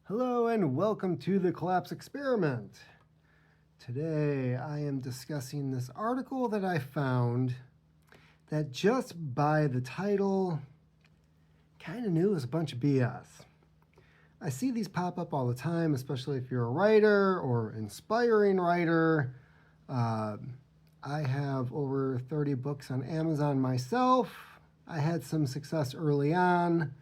Hello and welcome to the Collapse Experiment. Today I am discussing this article that I found that just by the title kind of knew it was a bunch of BS. I see these pop up all the time, especially if you're a writer or inspiring writer. I have over 30 books on Amazon myself. I had some success early on.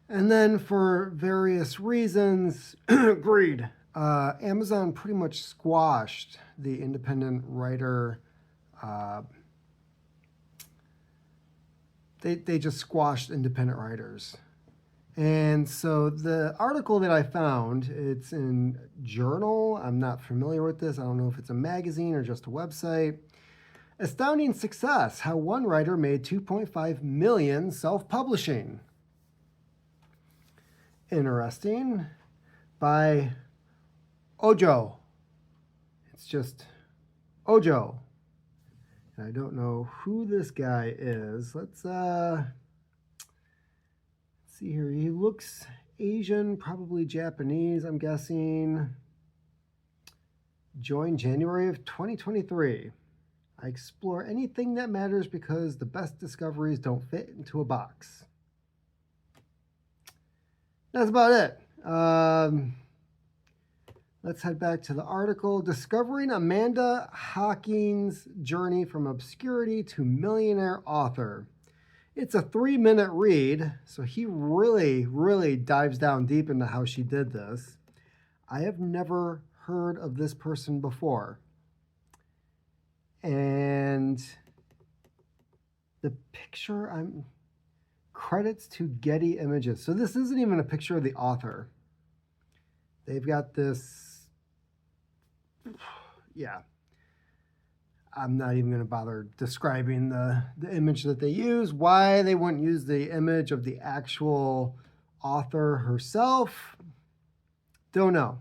And then for various reasons, greed, Amazon pretty much squashed the independent writer. They just squashed independent writers. And so the article that I found, it's in Journal. I'm not familiar with this. I don't know if it's a magazine or just a website. Astounding success, how one writer made 2.5 million self-publishing. Interesting, by Ojo. It's just Ojo. And I don't know who this guy is. Let's see here. He looks Asian, probably Japanese, I'm guessing. Joined January of 2023. I explore anything that matters because the best discoveries don't fit into a box. That's about it. Let's head back to the article. Discovering Amanda Hawking's journey from obscurity to millionaire author. It's a 3-minute read, so he really dives down deep into how she did this. I have never heard of this person before. And the picture, credits to Getty Images. So this isn't even a picture of the author. They've got this, yeah. I'm not even going to bother describing the image that they use. Why they wouldn't use the image of the actual author herself, don't know.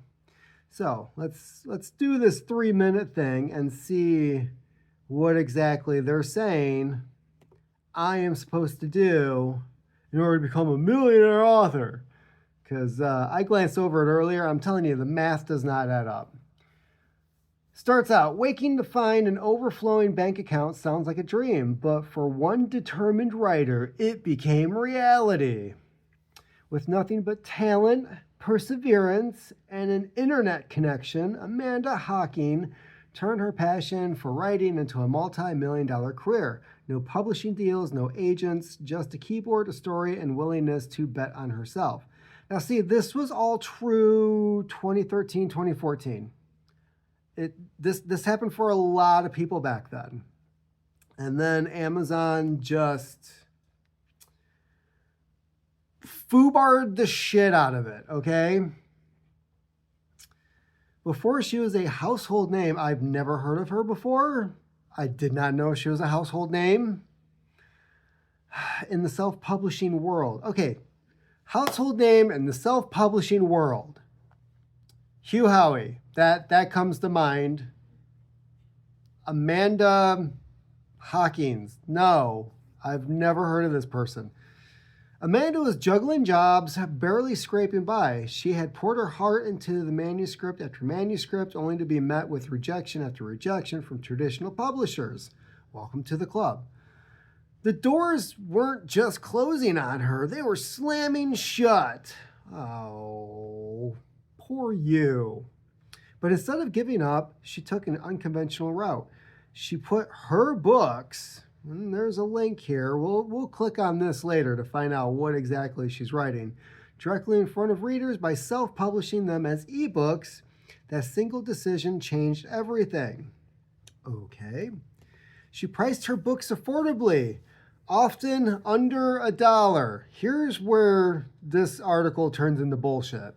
So let's do this 3-minute thing and see what exactly they're saying I am supposed to do in order to become a millionaire author. Because I glanced over it earlier. I'm telling you, the math does not add up. Starts out, waking to find an overflowing bank account sounds like a dream, but for one determined writer, it became reality. With nothing but talent, perseverance, and an internet connection, Amanda Hawking turned her passion for writing into a multi-million-dollar career. No publishing deals, no agents, just a keyboard, a story, and willingness to bet on herself. Now see, this was all true 2013, 2014. This happened for a lot of people back then. And then Amazon just foobarred the shit out of it, okay? Before she was a household name, I've never heard of her before. I did not know she was a household name in the self-publishing world. Okay, household name in the self-publishing world. Hugh Howey, that comes to mind. Amanda Hawkins, no, I've never heard of this person. Amanda was juggling jobs, barely scraping by. She had poured her heart into the manuscript after manuscript, only to be met with rejection after rejection from traditional publishers. Welcome to the club. The doors weren't just closing on her, they were slamming shut. Oh, poor you. But instead of giving up, she took an unconventional route. She put her books, and there's a link here. We'll click on this later to find out what exactly she's writing, directly in front of readers by self-publishing them as ebooks. That single decision changed everything. Okay. She priced her books affordably, often under $1. Here's where this article turns into bullshit.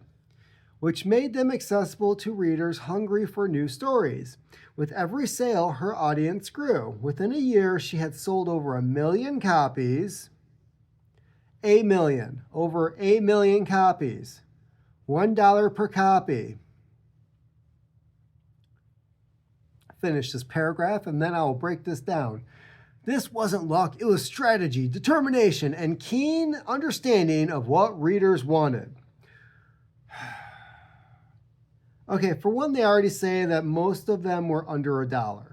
Which made them accessible to readers hungry for new stories. With every sale, her audience grew. Within a year, she had sold over 1 million copies. Over 1 million copies. $1 per copy. Finish this paragraph and then I will break this down. This wasn't luck, it was strategy, determination, and keen understanding of what readers wanted. Okay, for one, they already say that most of them were under $1.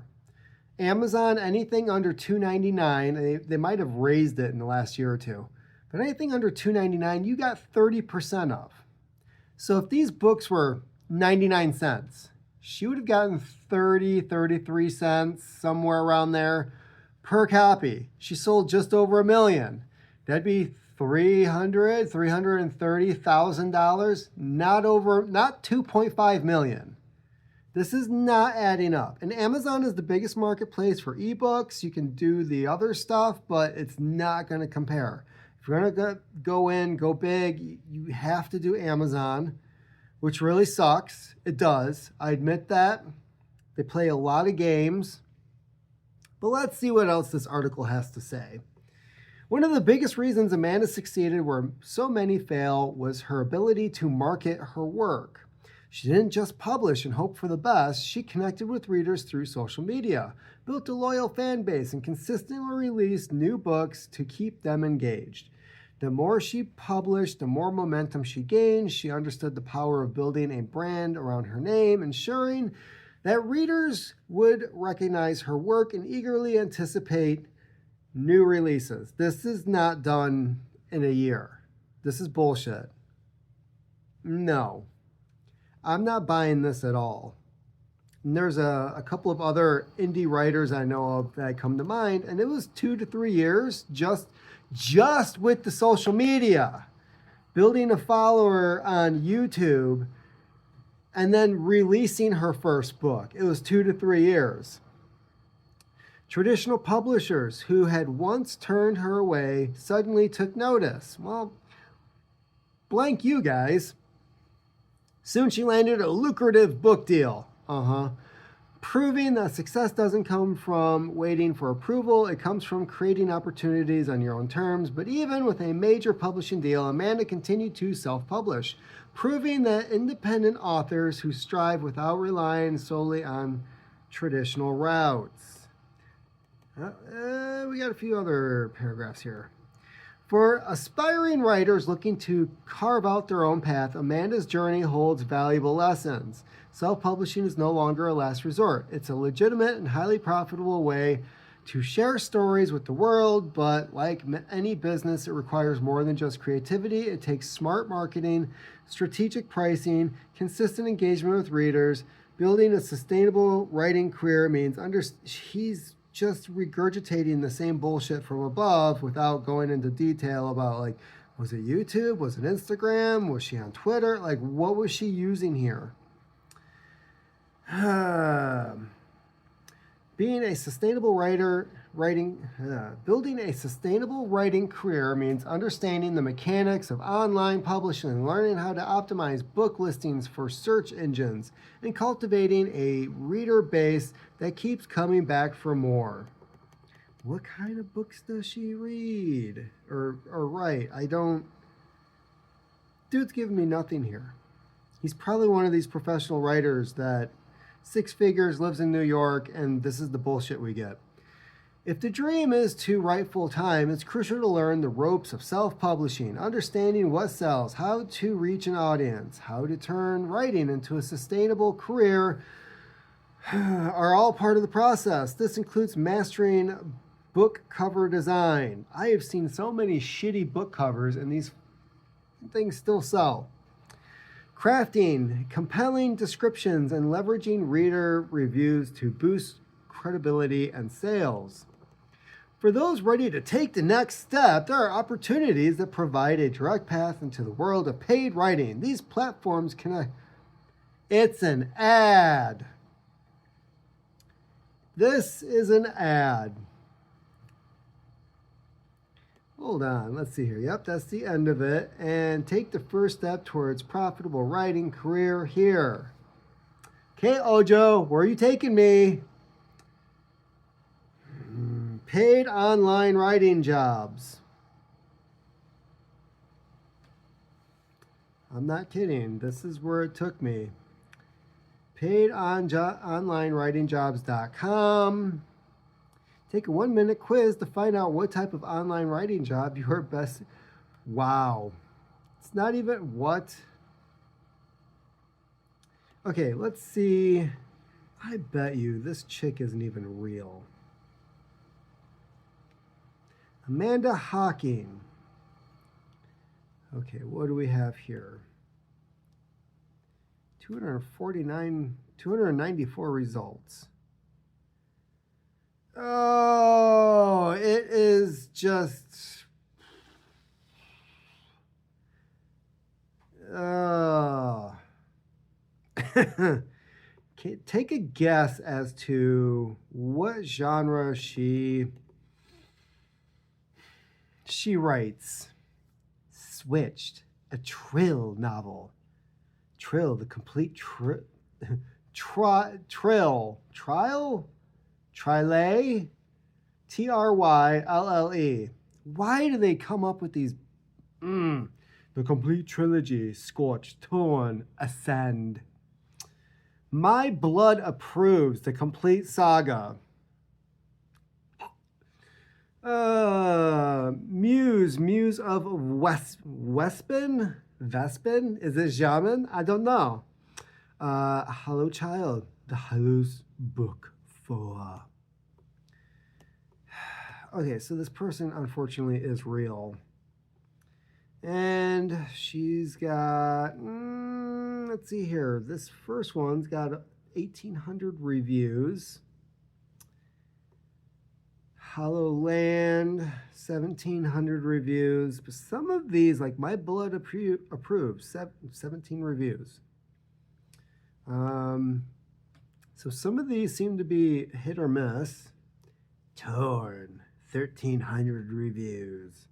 Amazon, anything under $2.99, they might have raised it in the last year or two, but anything under $2.99, you got 30% of. So if these books were 99 cents, she would have gotten 30, 33 cents, somewhere around there per copy. She sold just over $1 million. That'd be $330,000, not 2.5 million. This is not adding up. And Amazon is the biggest marketplace for ebooks. You can do the other stuff, but it's not going to compare. If you're going to go big, you have to do Amazon, which really sucks. It does. I admit that. They play a lot of games. But let's see what else this article has to say. One of the biggest reasons Amanda succeeded where so many fail was her ability to market her work. She didn't just publish and hope for the best, she connected with readers through social media, built a loyal fan base, and consistently released new books to keep them engaged. The more she published, the more momentum she gained. She understood the power of building a brand around her name, ensuring that readers would recognize her work and eagerly anticipate new releases. This is not done in a year. This is bullshit. No. I'm not buying this at all. And there's a couple of other indie writers I know of that come to mind, and it was 2 to 3 years just with the social media, building a follower on YouTube, and then releasing her first book. It was 2 to 3 years. Traditional publishers who had once turned her away suddenly took notice. Well, blank you guys. Soon she landed a lucrative book deal. Proving that success doesn't come from waiting for approval, it comes from creating opportunities on your own terms. But even with a major publishing deal, Amanda continued to self-publish, proving that independent authors who strive without relying solely on traditional routes. We got a few other paragraphs here. For aspiring writers looking to carve out their own path, Amanda's journey holds valuable lessons. Self-publishing is no longer a last resort. It's a legitimate and highly profitable way to share stories with the world, but like any business, it requires more than just creativity. It takes smart marketing, strategic pricing, consistent engagement with readers. Building a sustainable writing career means he's just regurgitating the same bullshit from above without going into detail about, like, was it YouTube? Was it Instagram? Was she on Twitter? Like, what was she using here? Building a sustainable writing career means understanding the mechanics of online publishing, learning how to optimize book listings for search engines, and cultivating a reader base that keeps coming back for more. What kind of books does she read or write? Dude's giving me nothing here. He's probably one of these professional writers that 6 figures, lives in New York, and this is the bullshit we get. If the dream is to write full-time, it's crucial to learn the ropes of self-publishing, understanding what sells, how to reach an audience, how to turn writing into a sustainable career are all part of the process. This includes mastering book cover design. I have seen so many shitty book covers, and these things still sell. Crafting compelling descriptions and leveraging reader reviews to boost credibility and sales. For those ready to take the next step, there are opportunities that provide a direct path into the world of paid writing. These platforms It's an ad. This is an ad. Hold on, let's see here. Yep, that's the end of it. And take the first step towards profitable writing career here. Okay, Ojo, where are you taking me? Paid online writing jobs. I'm not kidding. This is where it took me. onlinewritingjobs.com. Take a 1-minute quiz to find out what type of online writing job you are best. Wow. It's not even what. Okay, let's see. I bet you this chick isn't even real. Amanda Hawking. Okay, what do we have here? 294 results. Oh, it is just. Oh. Okay, take a guess as to what genre she writes. Switched, a Trill novel. Trill, the complete trill, Trylle, Trylle. Why do they come up with these? The complete trilogy, Scorched, Torn, Ascend. My Blood approves the complete saga. Muse of Vespin? Is it Jamin? I don't know. Hello Child, the Hallows Book 4. Okay, so this person unfortunately is real. And she's got, let's see here. This first one's got 1,800 reviews. Hollowland, 1,700 reviews. But some of these, like My Blood approved, 17 reviews. So some of these seem to be hit or miss. Torn, 1,300 reviews.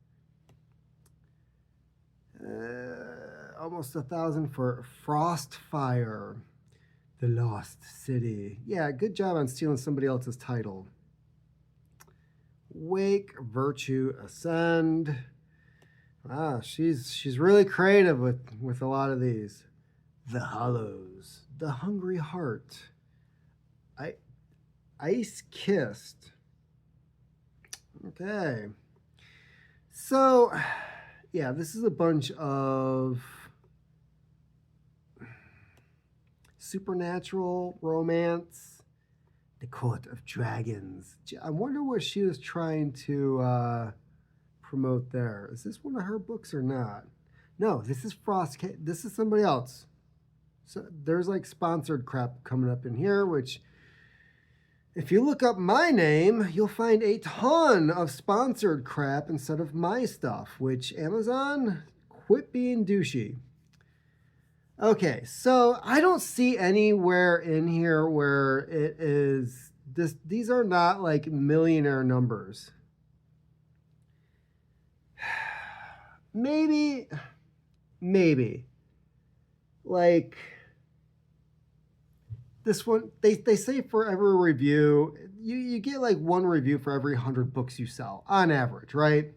Almost 1,000 for Frostfire, The Lost City. Yeah, good job on stealing somebody else's title. Wake, Virtue, Ascend. She's really creative with a lot of these. The Hollows, The Hungry Heart, Ice Kissed. Okay. So, yeah, this is a bunch of supernatural romance, The Court of Dragons. I wonder what she was trying to promote there. Is this one of her books or not? No, this is This is somebody else. So there's like sponsored crap coming up in here, which if you look up my name, you'll find a ton of sponsored crap instead of my stuff, which Amazon, quit being douchey. Okay, so I don't see anywhere in here where it is this. These are not like millionaire numbers. Maybe. Like this one, they say for every review, you get like one review for every 100 books you sell, on average, right?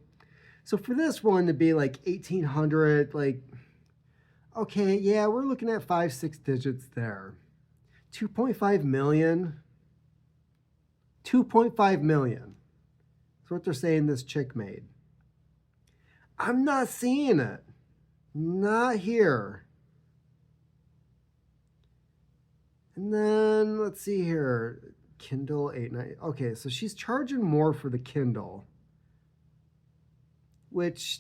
So for this one to be like 1,800, like, okay, yeah, we're looking at 5-6 digits there. 2.5 million. 2.5 million. That's what they're saying this chick made. I'm not seeing it. Not here. And then, let's see here. Kindle 8.9. Okay, so she's charging more for the Kindle. Which,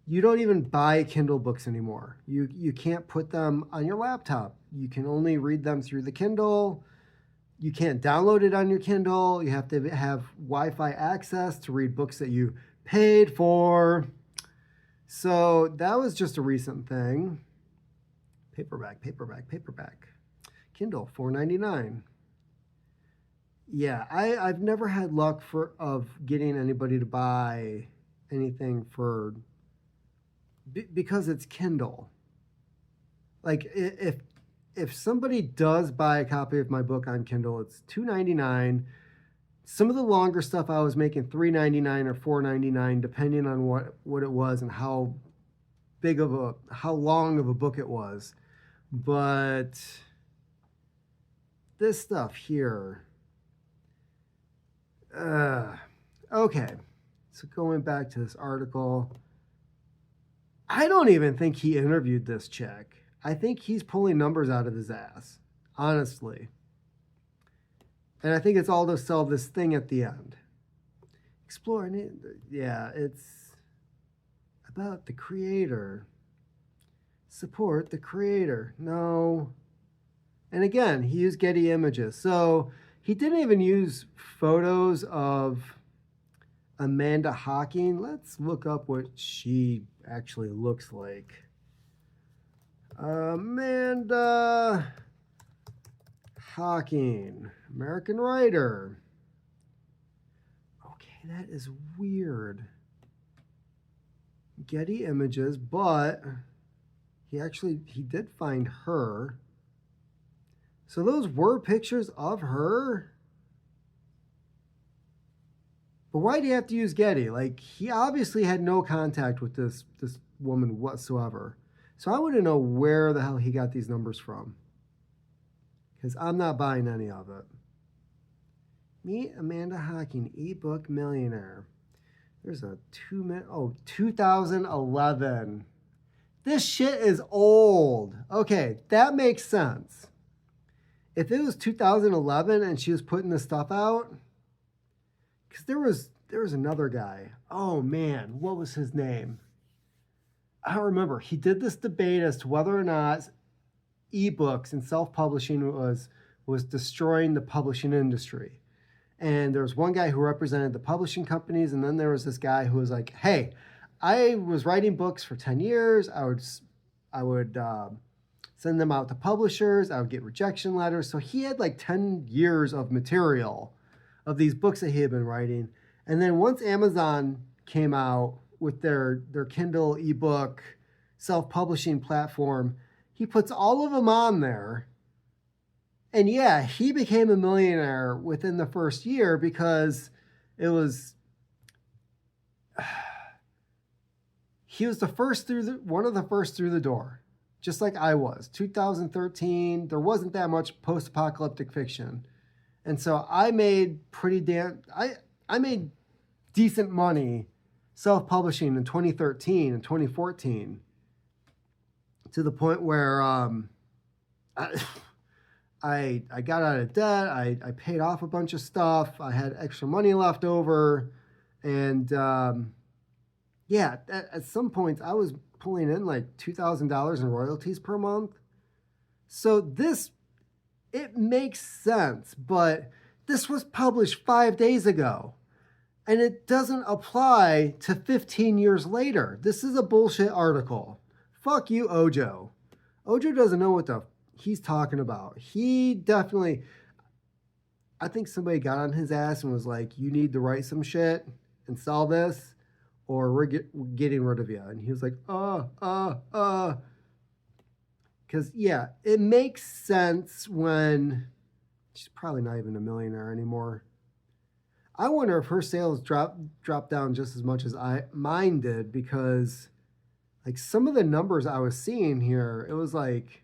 you don't even buy Kindle books anymore. You can't put them on your laptop. You can only read them through the Kindle. You can't download it on your Kindle. You have to have Wi-Fi access to read books that you paid for. So that was just a recent thing. Paperback. Kindle, $4.99. Yeah, I've never had luck of getting anybody to buy anything because it's Kindle. Like if somebody does buy a copy of my book on Kindle, it's $2.99. Some of the longer stuff I was making $3.99 or $4.99, depending on what it was and how long of a book it was. But this stuff here, okay. So going back to this article, I don't even think he interviewed this chick. I think he's pulling numbers out of his ass, honestly. And I think it's all to sell this thing at the end. Exploring it, yeah, it's about the creator. Support the creator. No. And again, he used Getty Images. So he didn't even use photos of Amanda Hocking. Let's look up what she actually looks like. Amanda Hocking, American writer. Okay, that is weird. Getty Images, but he did find her. So those were pictures of her. But why do you have to use Getty? Like, he obviously had no contact with this woman whatsoever. So I want to know where the hell he got these numbers from. Because I'm not buying any of it. Meet Amanda Hocking, ebook millionaire. There's a 2011. This shit is old. Okay, that makes sense. If it was 2011 and she was putting this stuff out, because there was another guy. Oh man, what was his name? I don't remember. He did this debate as to whether or not ebooks and self-publishing was destroying the publishing industry. And there was one guy who represented the publishing companies, and then there was this guy who was like, "Hey, I was writing books for 10 years. I would send them out to publishers. I would get rejection letters." So he had like 10 years of material of these books that he had been writing. And then once Amazon came out with their Kindle ebook self-publishing platform, he puts all of them on there. And yeah, he became a millionaire within the first year because he was one of the first through the door, just like I was. 2013, there wasn't that much post-apocalyptic fiction. And so I made I made decent money self-publishing in 2013 and 2014 to the point where I got out of debt. I paid off a bunch of stuff. I had extra money left over. And yeah, at some points I was pulling in like $2,000 in royalties per month. So it makes sense, but this was published 5 days ago. And it doesn't apply to 15 years later. This is a bullshit article. Fuck you, Ojo. Ojo doesn't know what he's talking about. He definitely, I think somebody got on his ass and was like, "You need to write some shit and sell this, or we're getting rid of you." And he was like, Because, yeah, it makes sense when she's probably not even a millionaire anymore. I wonder if her sales dropped down just as much as mine did, because like some of the numbers I was seeing here, it was like,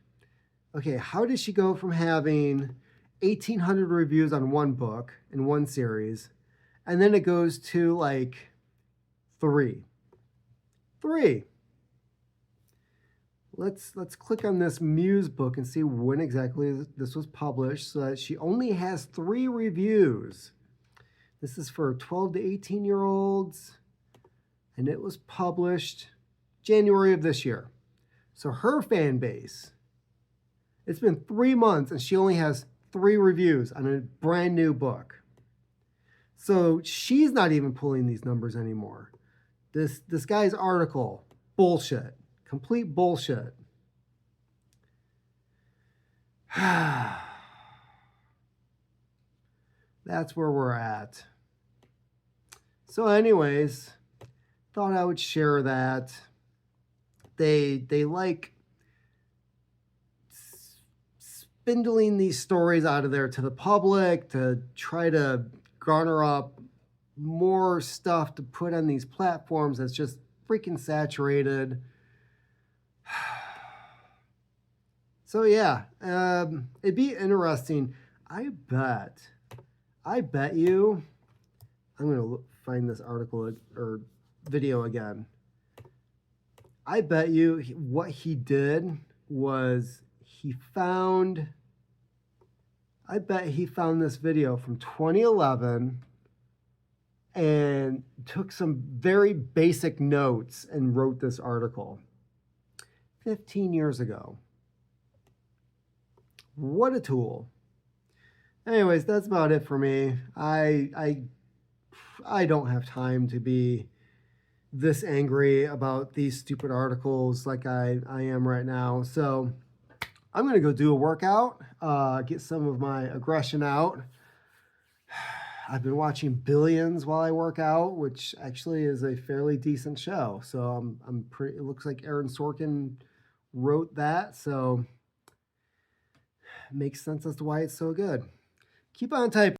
okay, how did she go from having 1,800 reviews on one book in one series, and then it goes to like three. Let's click on this Muse book and see when exactly this was published, so that she only has 3 reviews. This is for 12 to 18-year-olds, and it was published January of this year. So her fan base, it's been 3 months, and she only has 3 reviews on a brand new book. So she's not even pulling these numbers anymore. This guy's article, bullshit. Complete bullshit. That's where we're at. So anyways, thought I would share that. They like spindling these stories out of there to the public to try to garner up more stuff to put on these platforms that's just freaking saturated. So yeah, it'd be interesting. I bet you, I'm going to find this article or video again. I bet you what he did was I bet he found this video from 2011 and took some very basic notes and wrote this article 15 years ago. What a tool. Anyways, that's about it for me. I don't have time to be this angry about these stupid articles like I am right now. So I'm going to go do a workout, get some of my aggression out. I've been watching Billions while I work out, which actually is a fairly decent show. So it looks like Aaron Sorkin wrote that. So it makes sense as to why it's so good. Keep on typing.